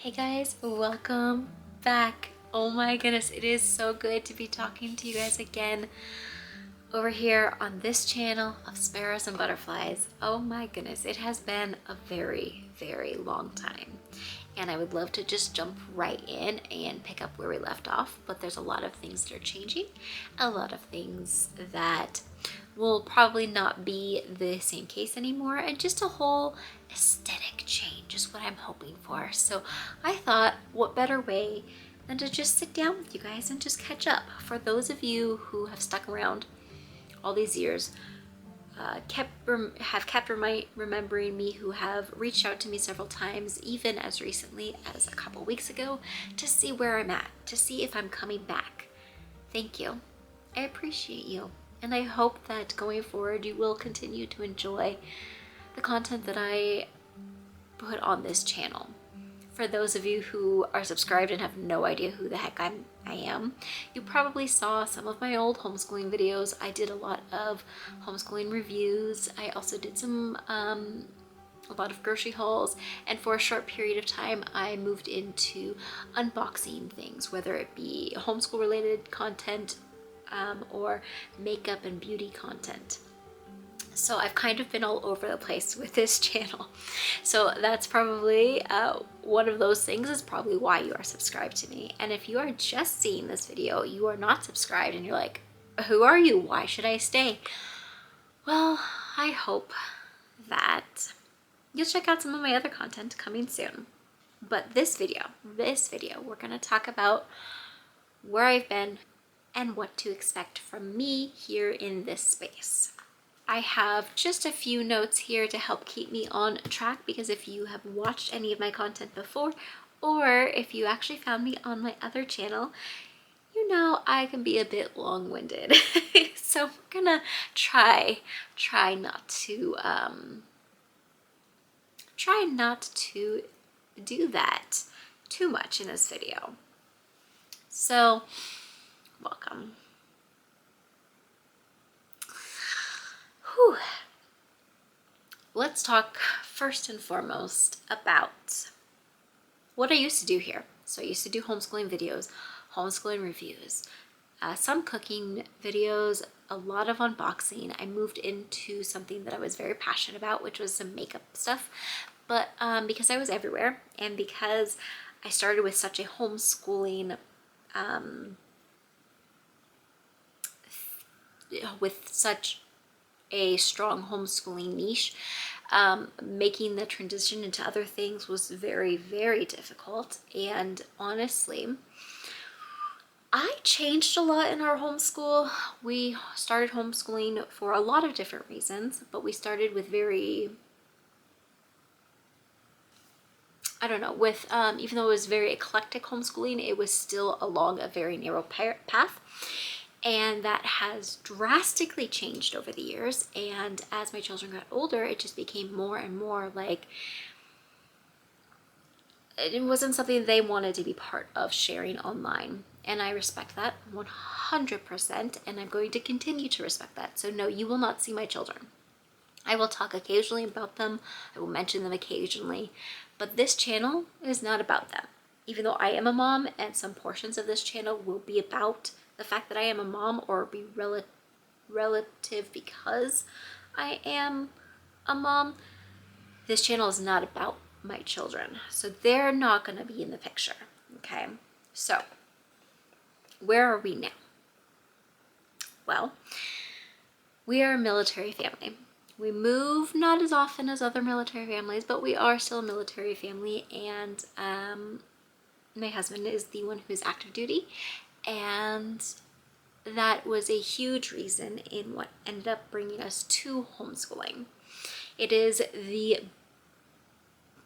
Hey guys, welcome back. Oh my goodness, it is so good to be talking to you guys again over here on this channel of Sparrows and Butterflies. Oh my goodness, it has been a very, very long time. And I would love to just jump right in and pick up where we left off, but there's a lot of things that are changing, a lot of things that will probably not be the same case anymore, and just a whole aesthetic change is what I'm hoping for. So I thought, what better way than to just sit down with you guys and just catch up. For those of you who have stuck around all these years, have kept remembering me, who have reached out to me several times, even as recently as a couple weeks ago, to see where I'm at, to see if I'm coming back. Thank you. I appreciate you. And I hope that going forward you will continue to enjoy the content that I put on this channel. For those of you who are subscribed and have no idea who the heck I am, you probably saw some of my old homeschooling videos. I did a lot of homeschooling reviews. I also did some a lot of grocery hauls, and for a short period of time I moved into unboxing things, whether it be homeschool related content or makeup and beauty content. So I've kind of been all over the place with this channel. So that's probably one of those things, is probably why you are subscribed to me. And if you are just seeing this video, you are not subscribed, and you're like, who are you? Why should I stay? Well, I hope that you'll check out some of my other content coming soon. But this video, we're gonna talk about where I've been and what to expect from me here in this space. I have just a few notes here to help keep me on track, because if you have watched any of my content before, or if you actually found me on my other channel, you know I can be a bit long-winded. So we're gonna try not to do that too much in this video. So welcome. Whew. Let's talk first and foremost about what I used to do here. So I used to do homeschooling videos, homeschooling reviews, some cooking videos, a lot of unboxing. I moved into something that I was very passionate about, which was some makeup stuff. But because I was everywhere, and because I started with such a homeschooling with such a strong homeschooling niche, making the transition into other things was very, very difficult. And honestly, I changed a lot in our homeschool. We started homeschooling for a lot of different reasons, but we started with very, I don't know, with even though it was very eclectic homeschooling, it was still along a very narrow path. And that has drastically changed over the years. And as my children got older, it just became more and more like it wasn't something they wanted to be part of sharing online. And I respect that 100%, and I'm going to continue to respect that. So no, you will not see my children. I will talk occasionally about them. I will mention them occasionally, but this channel is not about them. Even though I am a mom, and some portions of this channel will be about the fact that I am a mom, or be relative because I am a mom, this channel is not about my children. So they're not going to be in the picture. Okay. So where are we now? Well, we are a military family. We move not as often as other military families, but we are still a military family. And my husband is the one who's active duty, and that was a huge reason in what ended up bringing us to homeschooling. It is the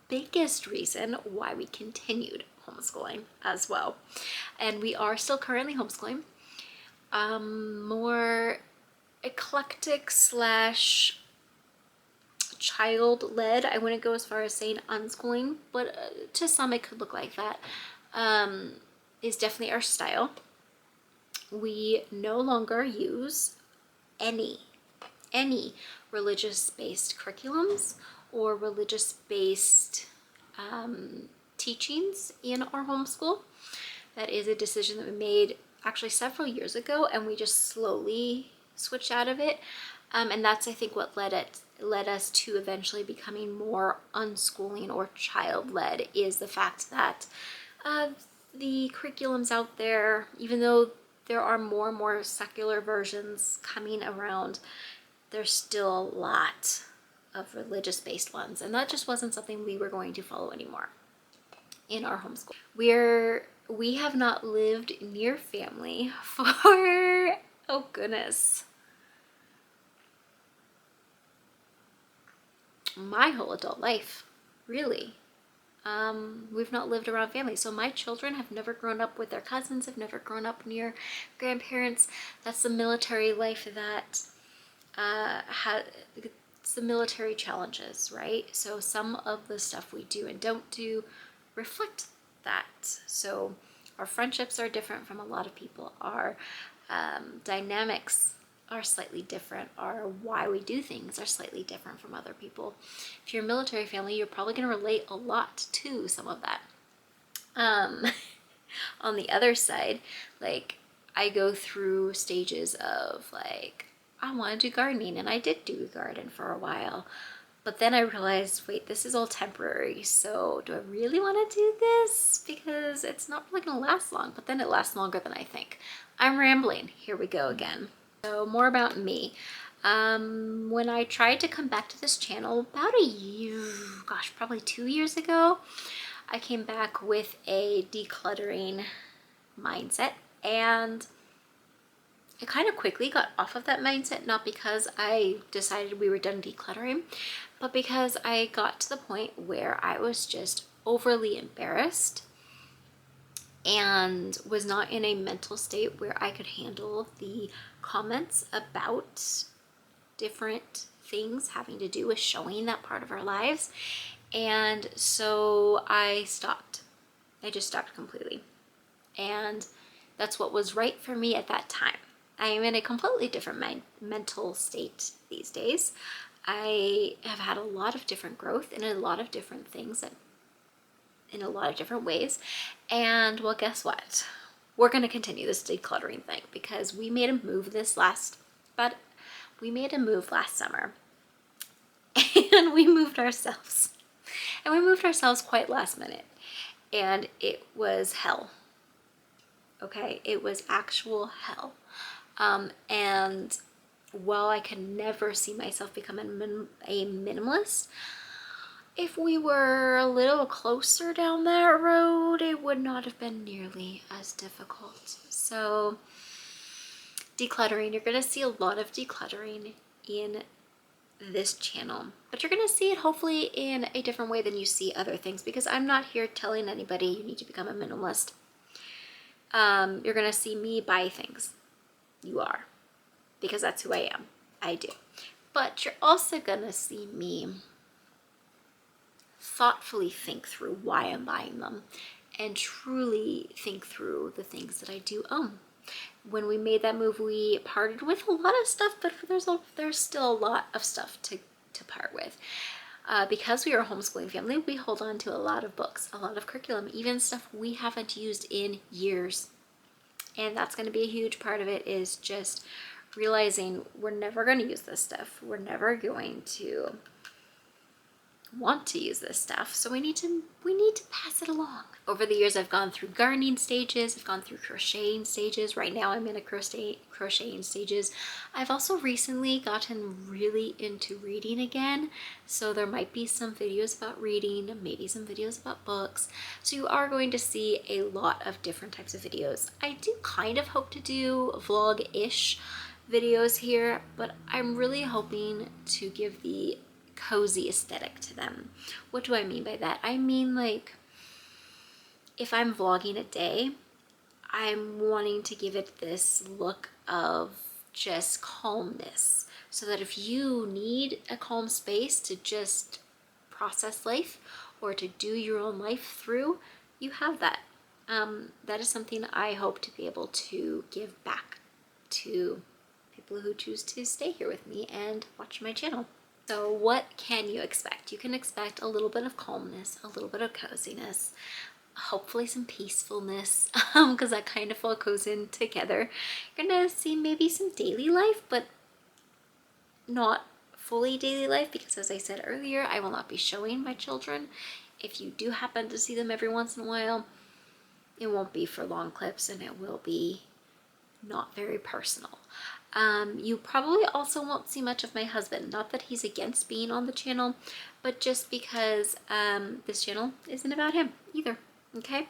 biggest reason why we continued homeschooling as well. And we are still currently homeschooling. More eclectic slash child-led. I wouldn't go as far as saying unschooling, but to some it could look like that. Is definitely our style. We no longer use any religious-based curriculums or religious-based teachings in our homeschool. That is a decision that we made actually several years ago, and we just slowly switched out of it. And that's, I think, what led us to eventually becoming more unschooling or child-led, is the fact that the curriculums out there, even though there are more and more secular versions coming around, there's still a lot of religious-based ones, and that just wasn't something we were going to follow anymore in our homeschool. We have not lived near family for, oh goodness, my whole adult life, really. We've not lived around family. So my children have never grown up with their cousins, have never grown up near grandparents. That's the military life that it's the military challenges, right? So some of the stuff we do and don't do reflect that. So our friendships are different from a lot of people. Our dynamics are slightly different. Our why we do things are slightly different from other people. If you're a military family, you're probably going to relate a lot to some of that. On the other side, like, I go through stages of like, I want to do gardening, and I did do garden for a while. But then I realized, wait, this is all temporary. So do I really want to do this? Because it's not really going to last long, but then it lasts longer than I think. I'm rambling. Here we go again. So more about me. When I tried to come back to this channel about a year, gosh, probably 2 years ago, I came back with a decluttering mindset, and I kind of quickly got off of that mindset, not because I decided we were done decluttering, but because I got to the point where I was just overly embarrassed and was not in a mental state where I could handle the comments about different things having to do with showing that part of our lives. And so I stopped. I just stopped completely. And that's what was right for me at that time. I am in a completely different mental state these days. I have had a lot of different growth in a lot of different things and in a lot of different ways. And well, guess what? We're going to continue this decluttering thing because we made a move last summer and we moved ourselves. And we moved ourselves quite last minute. And it was hell. Okay, it was actual hell. And while I can never see myself become a minimalist, if we were a little closer down that road, it would not have been nearly as difficult. So decluttering, you're going to see a lot of decluttering in this channel, but you're going to see it hopefully in a different way than you see other things, because I'm not here telling anybody you need to become a minimalist. You're going to see me buy things. You are, because that's who I am. I do. But you're also going to see me thoughtfully think through why I'm buying them and truly think through the things that I do own. When we made that move, we parted with a lot of stuff, but there's still a lot of stuff to part with. Because we are a homeschooling family, we hold on to a lot of books, a lot of curriculum, even stuff we haven't used in years. And that's going to be a huge part of it, is just realizing we're never going to use this stuff. We're never going to want to use this stuff, so we need to pass it along. Over the years, I've gone through gardening stages, I've gone through crocheting stages. Right now I'm in a crocheting stages. I've also recently gotten really into reading again, so there might be some videos about reading, maybe some videos about books. So you are going to see a lot of different types of videos. I do kind of hope to do vlog-ish videos here, but I'm really hoping to give the cozy aesthetic to them. What do I mean by that? I mean, like, if I'm vlogging a day, I'm wanting to give it this look of just calmness, so that if you need a calm space to just process life or to do your own life through, you have that. That is something I hope to be able to give back to people who choose to stay here with me and watch my channel. So what can you expect? You can expect a little bit of calmness, a little bit of coziness, hopefully some peacefulness, because that kind of all goes in together. You're gonna see maybe some daily life, but not fully daily life, because as I said earlier, I will not be showing my children. If you do happen to see them every once in a while, it won't be for long clips, and it will be not very personal. You probably also won't see much of my husband. Not that he's against being on the channel, but just because this channel isn't about him either. Okay,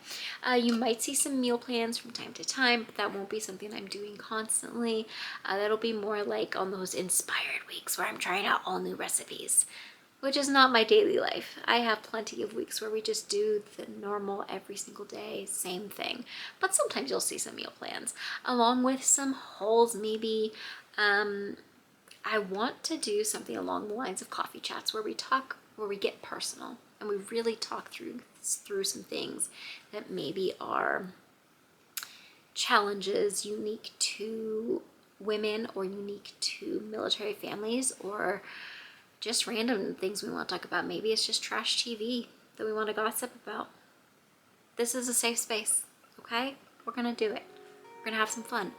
you might see some meal plans from time to time, but that won't be something I'm doing constantly. That'll be more like on those inspired weeks where I'm trying out all new recipes, which is not my daily life. I have plenty of weeks where we just do the normal every single day, same thing. But sometimes you'll see some meal plans along with some hauls maybe. I want to do something along the lines of coffee chats where we talk, where we get personal and we really talk through some things that maybe are challenges unique to women or unique to military families, or just random things we want to talk about. Maybe it's just trash TV that we want to gossip about. This is a safe space, okay? We're gonna do it. We're gonna have some fun.